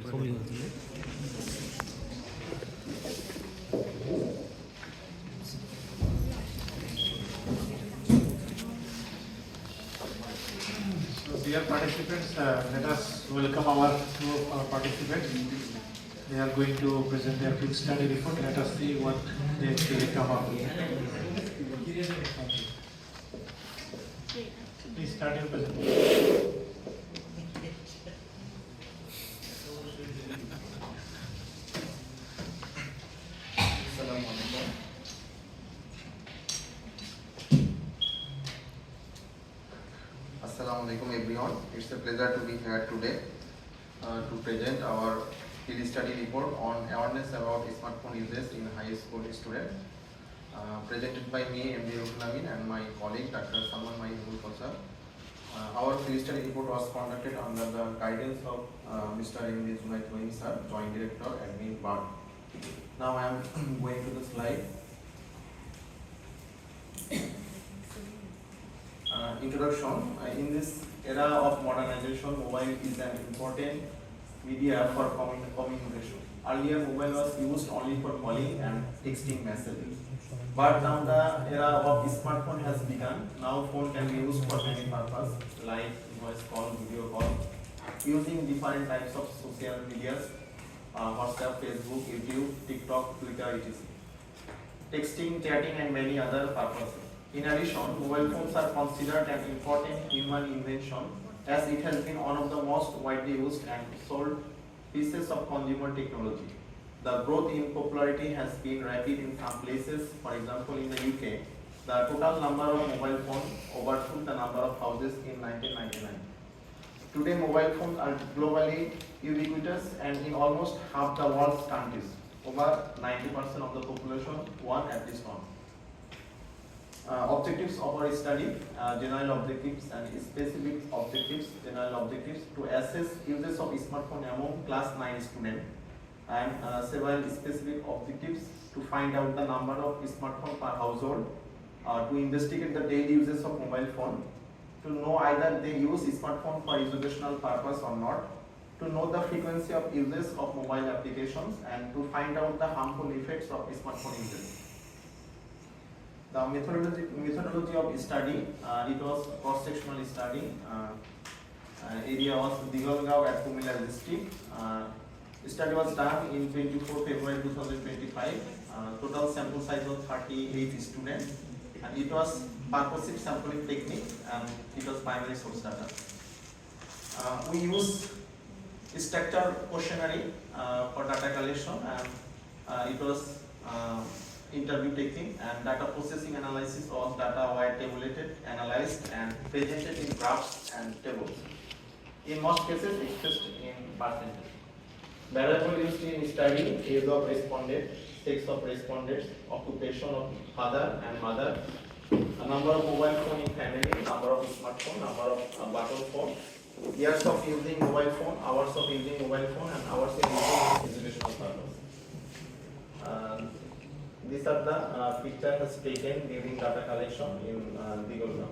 Dear participants, let us welcome our two participants. They are going to present their field study report. Let us see what they actually come up with. Please start your presentation. Assalamualaikum everyone. It's a pleasure to be here today to present our field study report on awareness about smartphone uses in high school students. Presented by me, MD Ruhul Amin, and my colleague Dr. Salman Mahibul Kaushal. Our field study report was conducted under the guidance of Mr. MD Junaid Moin sir, Joint Director, Admin BARD. Now I am going to the slide. Introduction. In this era of modernization, mobile is an important media for communication. Earlier, mobile was used only for calling and texting messages. But now the era of smartphone has begun. Now phone can be used for many purposes like voice call, video call, using different types of social medias, WhatsApp, Facebook, YouTube, TikTok, Twitter, etc. Texting, chatting, and many other purposes. In addition, mobile phones are considered an important human invention as it has been one of the most widely used and sold pieces of consumer technology. The growth in popularity has been rapid in some places. For example, in the UK, the total number of mobile phones overtook the number of houses in 1999. Today, mobile phones are globally ubiquitous and in almost half the world's countries. Over 90% of the population one at least one. Objectives of our study, general objectives and specific objectives. General objectives to assess uses of smartphone among class 9 students, and several specific objectives to find out the number of smartphone per household, to investigate the daily uses of mobile phone, to know either they use smartphone for educational purpose or not, to know the frequency of uses of mobile applications, and to find out the harmful effects of smartphone uses. The methodology of study, it was cross-sectional study. Area was Digolgaon at Kumilla district. Study was done in 24 February 2025. Total sample size was 38 students, and it was purposive sampling technique, and it was primary source data. We use structured questionnaire for data collection, and it was interview technique, and data processing analysis was data were tabulated, analyzed, and presented in graphs and tables. In most cases, expressed in percentage. Variable used in study: age of respondent, sex of respondents, occupation of father and mother, a number of mobile phone in family, number of smartphone, number of button phone, years of using mobile phone, hours of using mobile phone, and hours in using educational purpose. These are the pictures taken during data collection in Digolgaon.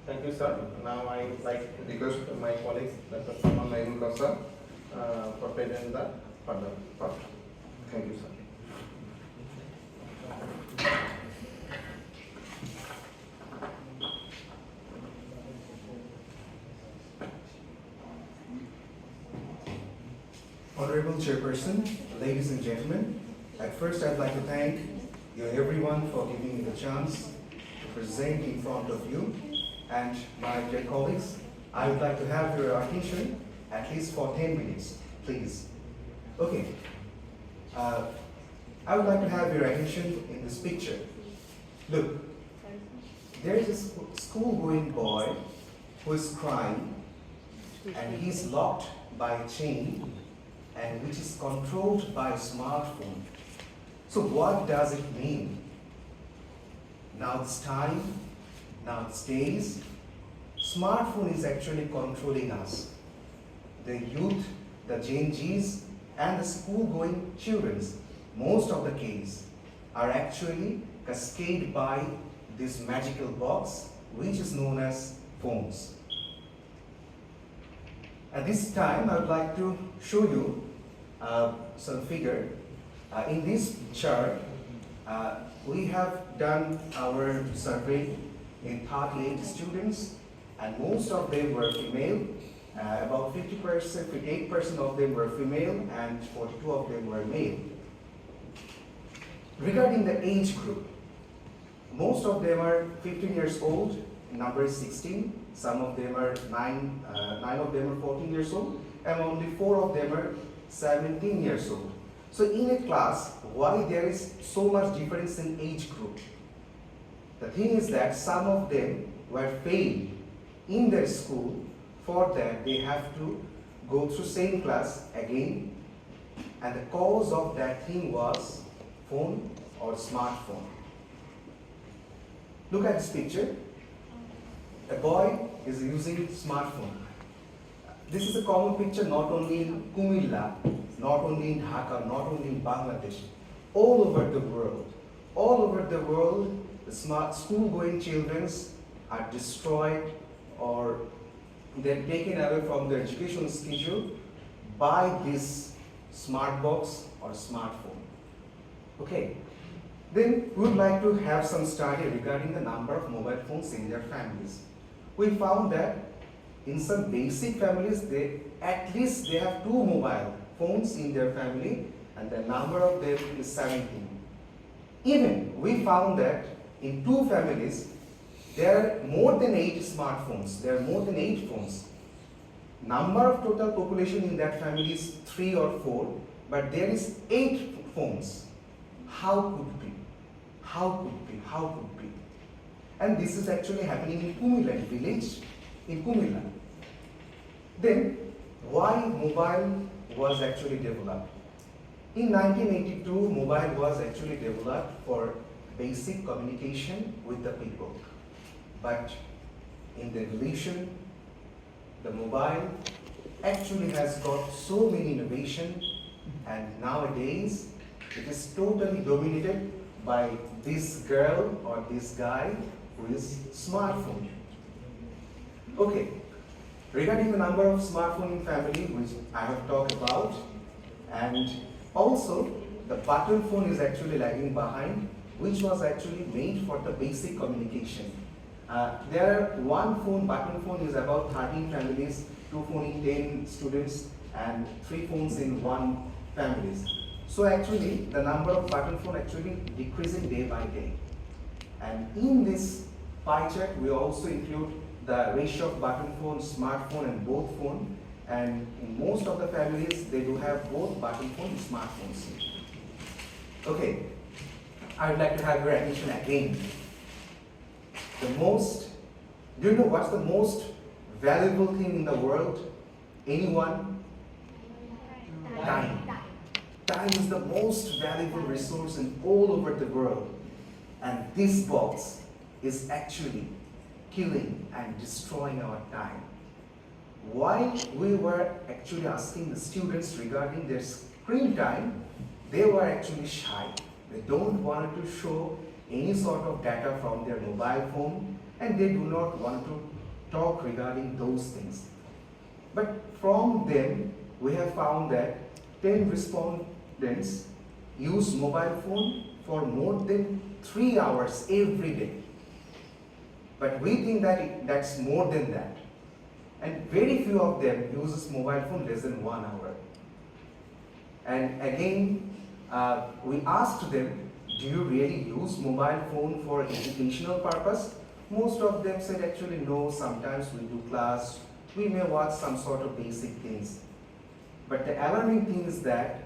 Thank you, sir. Now I would like to request my colleagues, Dr. Salman Mahibul Kaushal, for presenting the further part. Thank you, sir. Honorable Chairperson, ladies and gentlemen, at first I'd like to thank you everyone for giving me the chance to present in front of you, and my dear colleagues, I would like to have your attention at least for 10 minutes, please. Okay, I would like to have your attention in this picture. Look, there is a school-going boy who is crying, and he's locked by a chain, and which is controlled by a smartphone. So what does it mean? Now it's time, now it's days, smartphone is actually controlling us. The youth, the Gen Zs, and the school-going children, most of the case, are actually cascaded by this magical box which is known as phones. At this time, I would like to show you some figure. In this chart, we have done our survey in 38 students, and most of them were female. About 50%, 58% of them were female, and 42 of them were male. Regarding the age group, most of them are 15 years old, number is 16. Some of them are 9 of them are 14 years old, and only 4 of them are 17 years old. So in a class, why there is so much difference in age group? The thing is that some of them were failed in their school. For that, they have to go through same class again, and the cause of that thing was phone or smartphone. Look at this picture. A boy is using smartphone. This is a common picture not only in Kumilla, not only in Dhaka, not only in Bangladesh, all over the world. All over the world, the smart school-going children are destroyed or they're taken away from their education schedule by this smart box or smartphone. Okay. Then we would like to have some study regarding the number of mobile phones in their families. We found that in some basic families, at least they have 2 mobile phones in their family, and the number of them is 17. Even we found that in 2 families, there are more than 8 smartphones. There are more than 8 phones. Number of total population in that family is 3 or 4, but there is 8 phones. How could be? How could be? How could be? And this is actually happening in Kumilla village, in Kumilla. Then, why mobile was actually developed? In 1982, mobile was actually developed for basic communication with the people. But in the evolution, the mobile actually has got so many innovation, and nowadays it is totally dominated by this girl or this guy who is smartphone. Okay, regarding the number of smartphone in family, which I have talked about, and also the button phone is actually lagging behind, which was actually made for the basic communication. There are button phone is about 13 families, 2 phone in 10 students, and 3 phones in 1 families. So actually, the number of button phone actually decreasing day by day. And in this pie chart, we also include the ratio of button phone, smartphone, and both phone. And in most of the families, they do have both button phone and smartphones. Okay, I would like to have your attention again. Do you know what's the most valuable thing in the world? Anyone? Time. Time is the most valuable resource in all over the world. And this box is actually killing and destroying our time. While we were actually asking the students regarding their screen time, they were actually shy. They don't want to show any sort of data from their mobile phone, and they do not want to talk regarding those things. But from them, we have found that 10 respondents use mobile phone for more than 3 hours every day. But we think that that's more than that. And very few of them uses mobile phone less than 1 hour. And again, we asked them, do you really use mobile phone for educational purpose? Most of them said actually no, sometimes we do class, we may watch some sort of basic things. But the alarming thing is that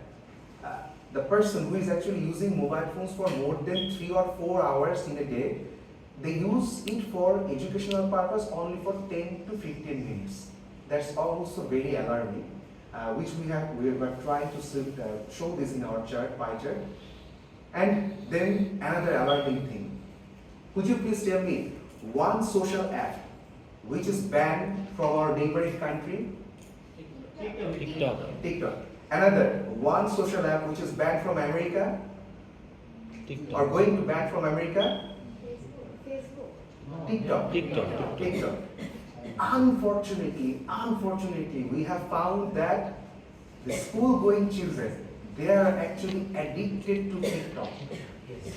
the person who is actually using mobile phones for more than 3 or 4 hours in a day, they use it for educational purpose only for 10 to 15 minutes. That's also very alarming, which we were trying to show this in our pie chart. And then another alarming thing. Could you please tell me one social app which is banned from our neighboring country? TikTok. Another one social app which is banned from America? TikTok. Or going to ban from America? TikTok. TikTok. Unfortunately, we have found that the school-going children, they are actually addicted to TikTok.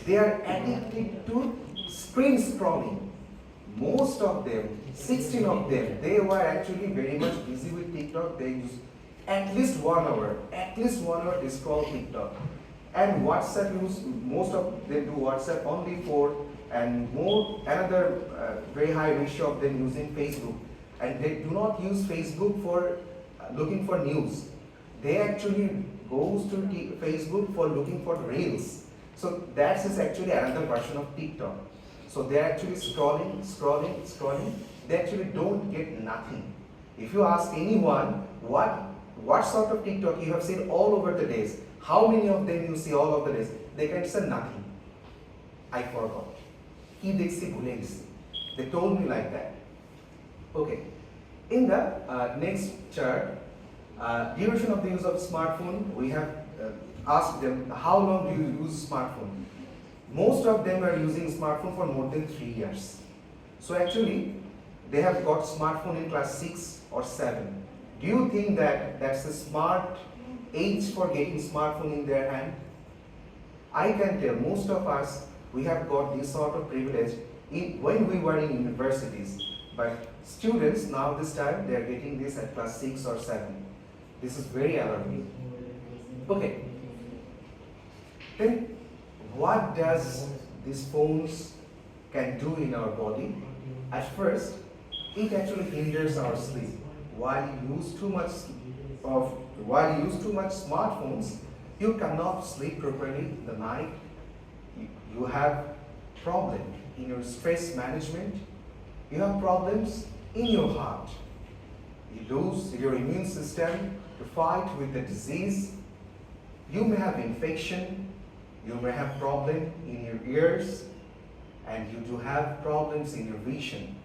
They are addicted to screen scrolling. Most of them, 16 of them, they were actually very much busy with TikTok. They use at least 1 hour they scroll TikTok. And WhatsApp use, most of them do WhatsApp only for, and another very high ratio of them using Facebook. And they do not use Facebook for looking for news. They actually goes to Facebook for looking for reels. So that is actually another version of TikTok. So they're actually scrolling. They actually don't get nothing. If you ask anyone what sort of TikTok you have seen all over the days, how many of them you see all of the days, they can say nothing. I forgot. They told me like that. Okay. In the next chart, duration of the use of smartphone, we have asked them how long do you use smartphone. Most of them are using smartphone for more than 3 years. So actually, they have got smartphone in class 6 or 7. Do you think that that's a smart age for getting smartphone in their hand? I can tell most of us, we have got this sort of privilege when we were in universities. But students now this time, they are getting this at class 6 or 7. This is very alarming. Okay. Then what does these phones can do in our body? At first, it actually hinders our sleep. While you use too much smartphones, you cannot sleep properly in the night. You have problem in your stress management. You have problems in your heart. You lose your immune system to fight with the disease. You may have infection. You may have problem in your ears, and you do have problems in your vision.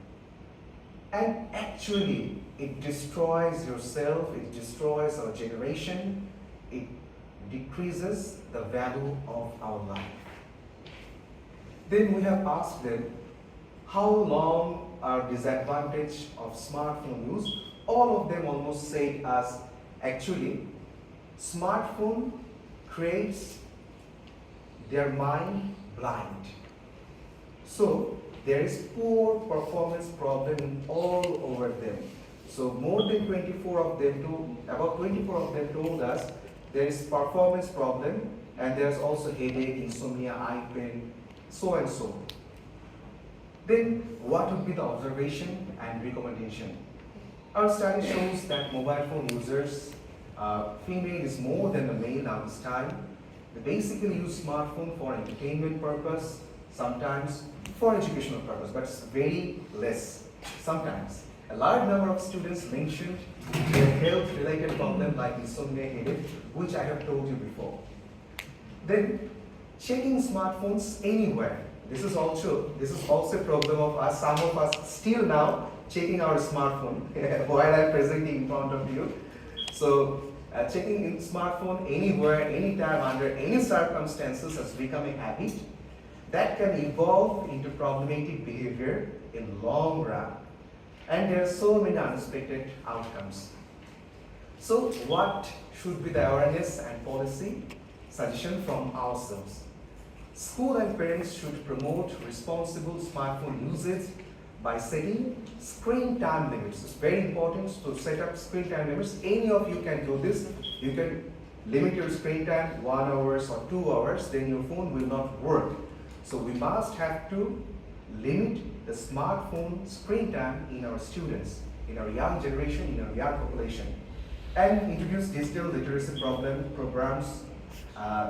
And actually, it destroys yourself, it destroys our generation, it decreases the value of our life. Then we have asked them, how long are disadvantage of smartphone use? All of them almost said as, actually, smartphone creates their mind blind. So there is poor performance problem all over them. So more than 24 of them about 24 of them told us there is performance problem, and there's also headache, insomnia, eye pain, so and so. Then what would be the observation and recommendation? Our study shows that mobile phone users, female is more than the male now this time. They basically use smartphone for entertainment purpose, sometimes for educational purpose, but it's very less sometimes. A large number of students mentioned their health-related problem like insomnia, headache, which I have told you before. Then checking smartphones anywhere. This is also a problem of us. Some of us still now checking our smartphone while I'm presenting in front of you. So checking in smartphone anywhere, anytime, under any circumstances has become a habit that can evolve into problematic behavior in long run. And there are so many unexpected outcomes. So what should be the awareness and policy suggestion from ourselves? School and parents should promote responsible smartphone usage by setting screen time limits. It's very important to set up screen time limits. Any of you can do this. You can limit your screen time 1 hour or 2 hours, then your phone will not work. So we must have to limit the smartphone screen time in our students, in our young generation, in our young population, and introduce digital literacy programs,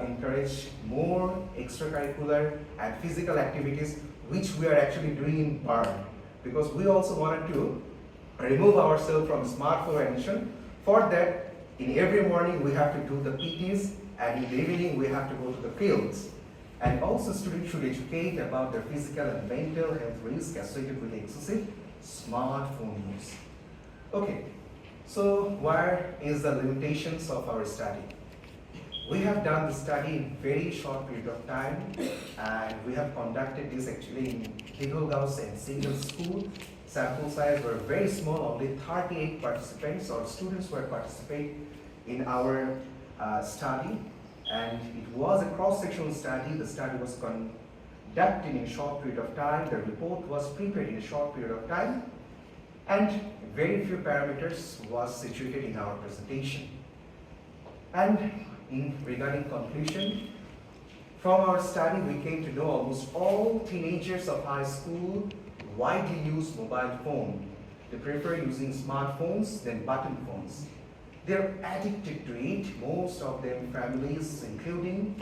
encourage more extracurricular and physical activities, which we are actually doing in Bern, because we also wanted to remove ourselves from smartphone addiction. For that, in every morning we have to do the PTs, and in the evening we have to go to the fields. And also students should educate about their physical and mental health risks associated with excessive smartphone use. Okay, so where is the limitations of our study? We have done the study in very short period of time, and we have conducted this actually in Kegel-Gauss and single school. Sample size were very small, only 38 participants or students were participate in our study, and it was a cross-sectional study. The study was conducted in a short period of time. The report was prepared in a short period of time, and very few parameters was situated in our presentation. And regarding conclusion, from our study we came to know almost all teenagers of high school widely use mobile phone. They prefer using smartphones than button phones. They're addicted to it. Most of them families, including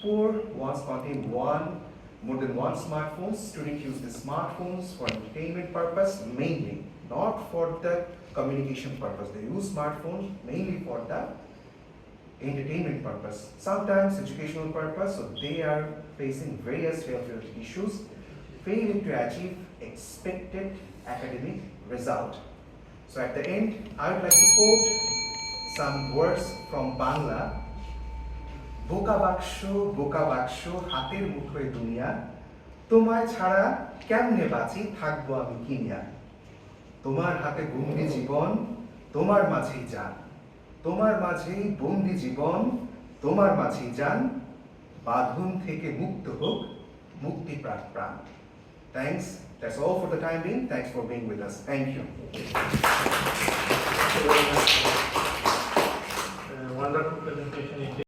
poor ones, contain more than one smartphone. Students use the smartphones for entertainment purpose mainly, not for the communication purpose. They use smartphones mainly for the entertainment purpose, sometimes educational purpose. So they are facing various health issues, failing to achieve expected academic result. So at the end, I would like to quote some words from Bangla. Boka baksho, hater muthoy dunia, তোমায় ছাড়া কেমনে বাঁচি থাকবো আমি কিনিয়া, তোমার হাতে বন্দি জীবন, তোমার মাঝেই যান, তোমার মাঝেই বন্দি জীবন, তোমার মাঝেই যান, বাঁধন থেকে মুক্ত হোক মুক্তি প্রাণ। Thanks. That's all for the time being. Thanks for being with us. Thank you. Wonderful presentation.